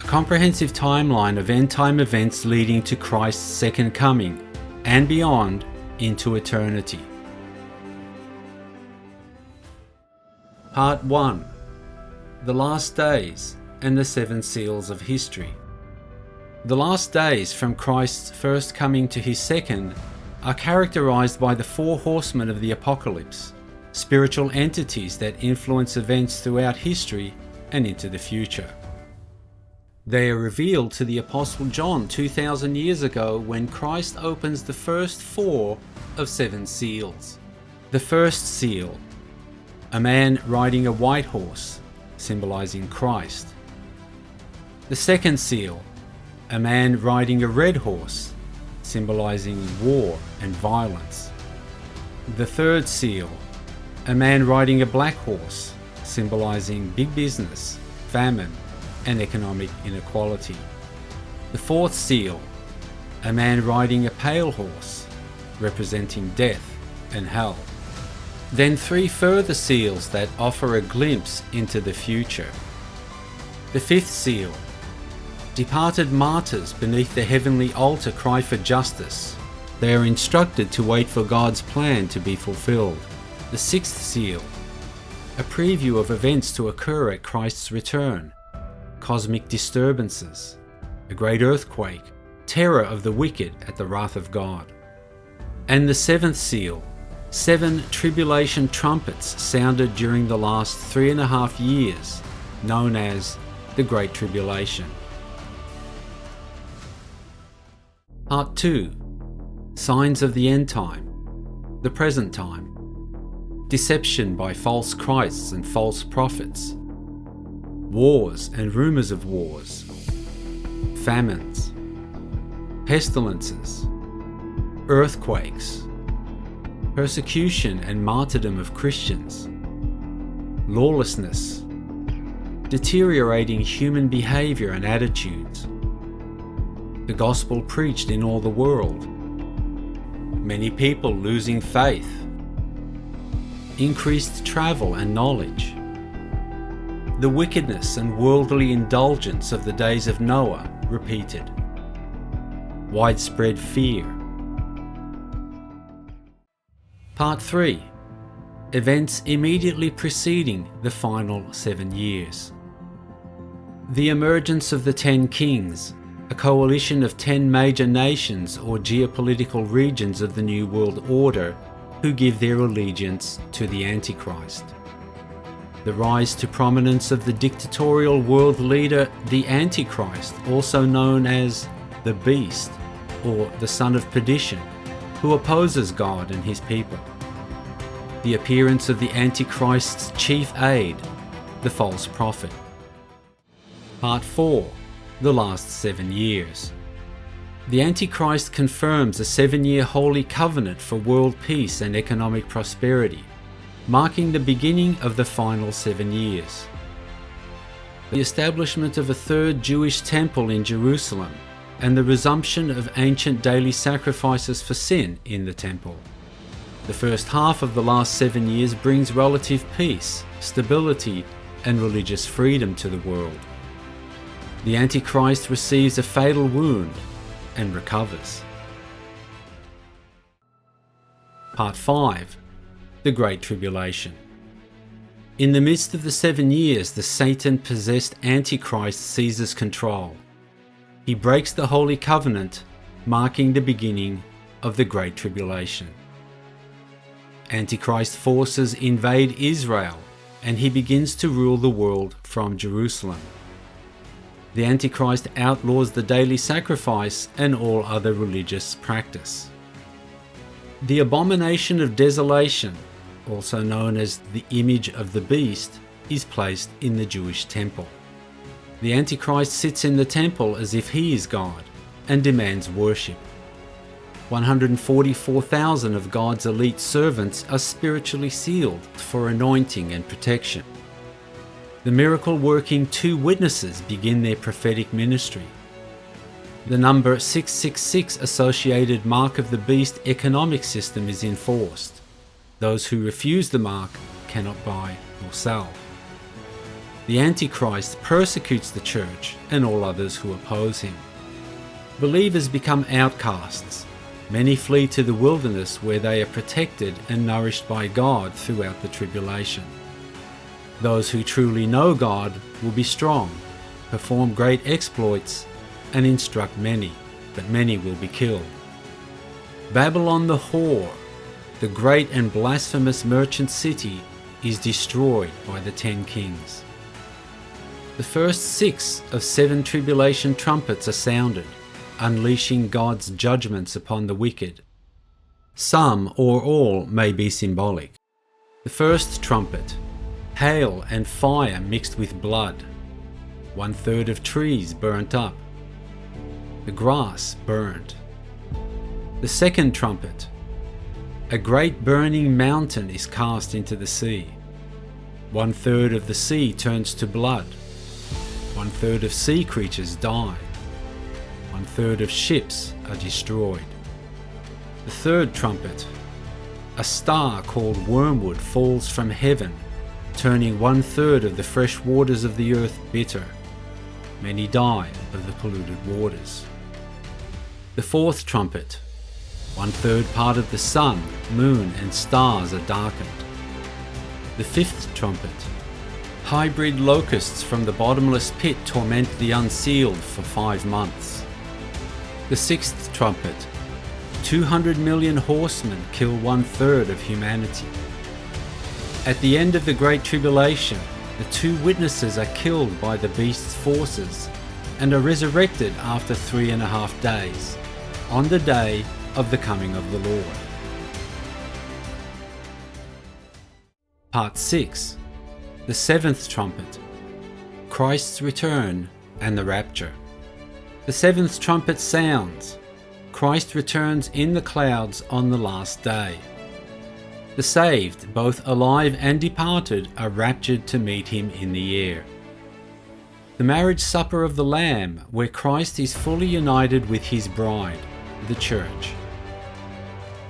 comprehensive timeline of end-time events leading to Christ's second coming and beyond into eternity. Part 1. The Last Days and the Seven Seals of History. The last days from Christ's first coming to his second are characterized by the four horsemen of the apocalypse, spiritual entities that influence events throughout history and into the future. They are revealed to the Apostle John 2,000 years ago when Christ opens the first four of seven seals. The first seal, a man riding a white horse, symbolizing Christ. The second seal, a man riding a red horse, symbolizing war and violence. The third seal, a man riding a black horse, symbolizing big business, famine, and economic inequality. The fourth seal, a man riding a pale horse, representing death and hell. Then three further seals that offer a glimpse into the future. The fifth seal, departed martyrs beneath the heavenly altar cry for justice. They are instructed to wait for God's plan to be fulfilled. The sixth seal, a preview of events to occur at Christ's return. Cosmic disturbances, a great earthquake, terror of the wicked at the wrath of God. And the seventh seal, 7 tribulation trumpets sounded during the last 3.5 years, known as the Great Tribulation. Part 2. Signs of the End Time, the present time. Deception by false Christs and false prophets. Wars and rumours of wars. Famines. Pestilences. Earthquakes. Persecution and martyrdom of Christians. Lawlessness. Deteriorating human behaviour and attitudes. The gospel preached in all the world. Many people losing faith. Increased travel and knowledge. The wickedness and worldly indulgence of the days of Noah repeated. Widespread fear. Part 3. Events immediately preceding the final 7 years. The emergence of the 10 kings, a coalition of 10 major nations or geopolitical regions of the New World Order who give their allegiance to the Antichrist. The rise to prominence of the dictatorial world leader, the Antichrist, also known as the Beast or the Son of Perdition, who opposes God and his people. The appearance of the Antichrist's chief aide, the false prophet. Part 4. The last 7 years. The Antichrist confirms a 7-year holy covenant for world peace and economic prosperity, marking the beginning of the final 7 years. The establishment of a third Jewish temple in Jerusalem and the resumption of ancient daily sacrifices for sin in the temple. The first half of the last 7 years brings relative peace, stability, and religious freedom to the world. The Antichrist receives a fatal wound and recovers. Part 5. The Great Tribulation. In the midst of the 7 years, the Satan-possessed Antichrist seizes control. He breaks the Holy Covenant, marking the beginning of the Great Tribulation. Antichrist forces invade Israel, and he begins to rule the world from Jerusalem. The Antichrist outlaws the daily sacrifice and all other religious practice. The abomination of desolation, also known as the image of the beast, is placed in the Jewish temple. The Antichrist sits in the temple as if he is God and demands worship. 144,000 of God's elite servants are spiritually sealed for anointing and protection. The miracle-working 2 witnesses begin their prophetic ministry. The number 666 associated mark of the beast economic system is enforced. Those who refuse the mark cannot buy or sell. The Antichrist persecutes the church and all others who oppose him. Believers become outcasts. Many flee to the wilderness where they are protected and nourished by God throughout the tribulation. Those who truly know God will be strong, perform great exploits, and instruct many, but many will be killed. Babylon the whore, the great and blasphemous merchant city, is destroyed by the 10 kings. The first 6 of 7 tribulation trumpets are sounded, unleashing God's judgments upon the wicked. Some or all may be symbolic. The first trumpet, hail and fire mixed with blood. 1/3 of trees burnt up. The grass burnt. The second trumpet, a great burning mountain is cast into the sea. 1/3 of the sea turns to blood. 1/3 of sea creatures die. 1/3 of ships are destroyed. The third trumpet, a star called wormwood falls from heaven, turning 1/3 of the fresh waters of the earth bitter. Many die of the polluted waters. The fourth trumpet, 1/3 part of the sun, moon and stars are darkened. The fifth trumpet, hybrid locusts from the bottomless pit torment the unsealed for 5 months. The sixth trumpet, 200 million horsemen kill 1/3 of humanity. At the end of the Great Tribulation, the 2 witnesses are killed by the beast's forces and are resurrected after 3.5 days, on the day of the coming of the Lord. Part 6. The seventh trumpet, Christ's return and the rapture. The seventh trumpet sounds. Christ returns in the clouds on the last day. The saved, both alive and departed, are raptured to meet him in the air. The marriage supper of the Lamb, where Christ is fully united with his bride, the church.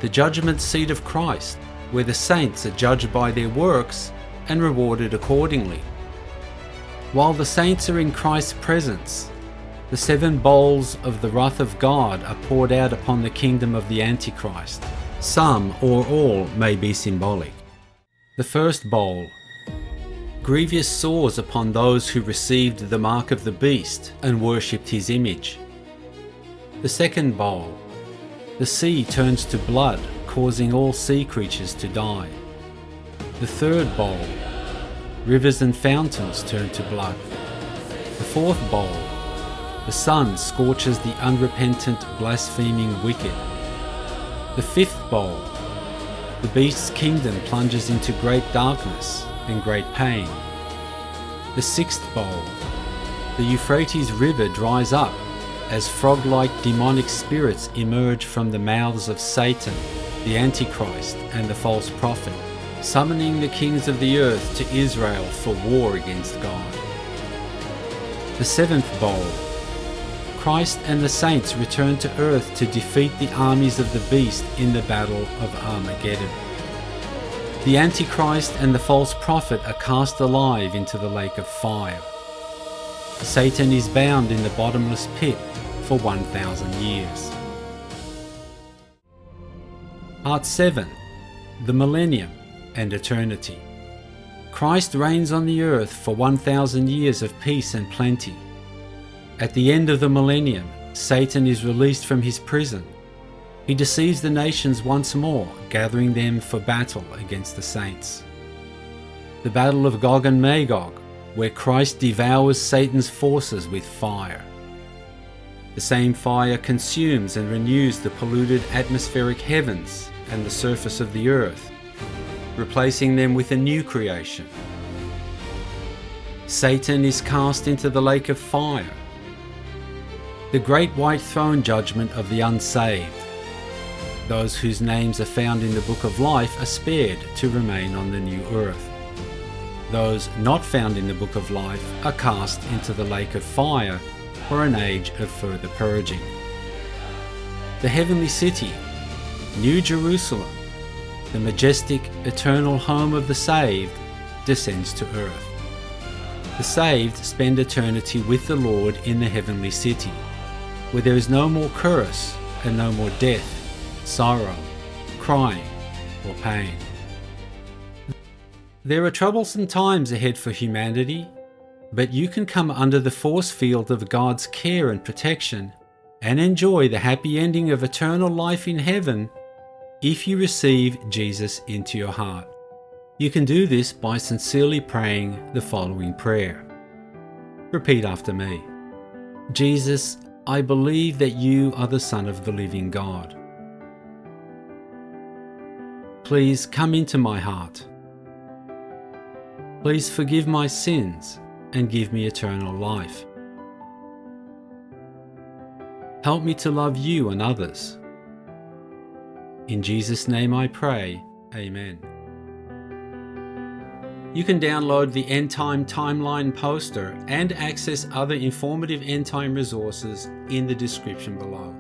The judgment seat of Christ, where the saints are judged by their works and rewarded accordingly. While the saints are in Christ's presence, the 7 bowls of the wrath of God are poured out upon the kingdom of the Antichrist. Some or all may be symbolic. The first bowl, grievous sores upon those who received the mark of the beast and worshipped his image. The second bowl, the sea turns to blood, causing all sea creatures to die. The third bowl, rivers and fountains turn to blood. The fourth bowl, the sun scorches the unrepentant, blaspheming wicked. The fifth bowl, the beast's kingdom plunges into great darkness and great pain. The sixth bowl, the Euphrates River dries up as frog-like demonic spirits emerge from the mouths of Satan, the Antichrist and the false prophet, summoning the kings of the earth to Israel for war against God. The seventh bowl, Christ and the saints return to earth to defeat the armies of the beast in the battle of Armageddon. The Antichrist and the false prophet are cast alive into the lake of fire. Satan is bound in the bottomless pit for 1,000 years. Part 7. The Millennium and Eternity. Christ reigns on the earth for 1,000 years of peace and plenty. At the end of the millennium, Satan is released from his prison. He deceives the nations once more, gathering them for battle against the saints. The battle of Gog and Magog, where Christ devours Satan's forces with fire. The same fire consumes and renews the polluted atmospheric heavens and the surface of the earth, replacing them with a new creation. Satan is cast into the lake of fire. The great white throne judgment of the unsaved. Those whose names are found in the book of life are spared to remain on the new earth. Those not found in the book of life are cast into the lake of fire for an age of further purging. The heavenly city, New Jerusalem, the majestic, eternal home of the saved, descends to earth. The saved spend eternity with the Lord in the heavenly city, where there is no more curse and no more death, sorrow, crying, or pain. There are troublesome times ahead for humanity, but you can come under the force field of God's care and protection and enjoy the happy ending of eternal life in heaven if you receive Jesus into your heart. You can do this by sincerely praying the following prayer. Repeat after me. Jesus, I believe that you are the Son of the living God. Please come into my heart. Please forgive my sins and give me eternal life. Help me to love you and others. In Jesus' name I pray, Amen. You can download the Endtime timeline poster and access other informative Endtime resources in the description below.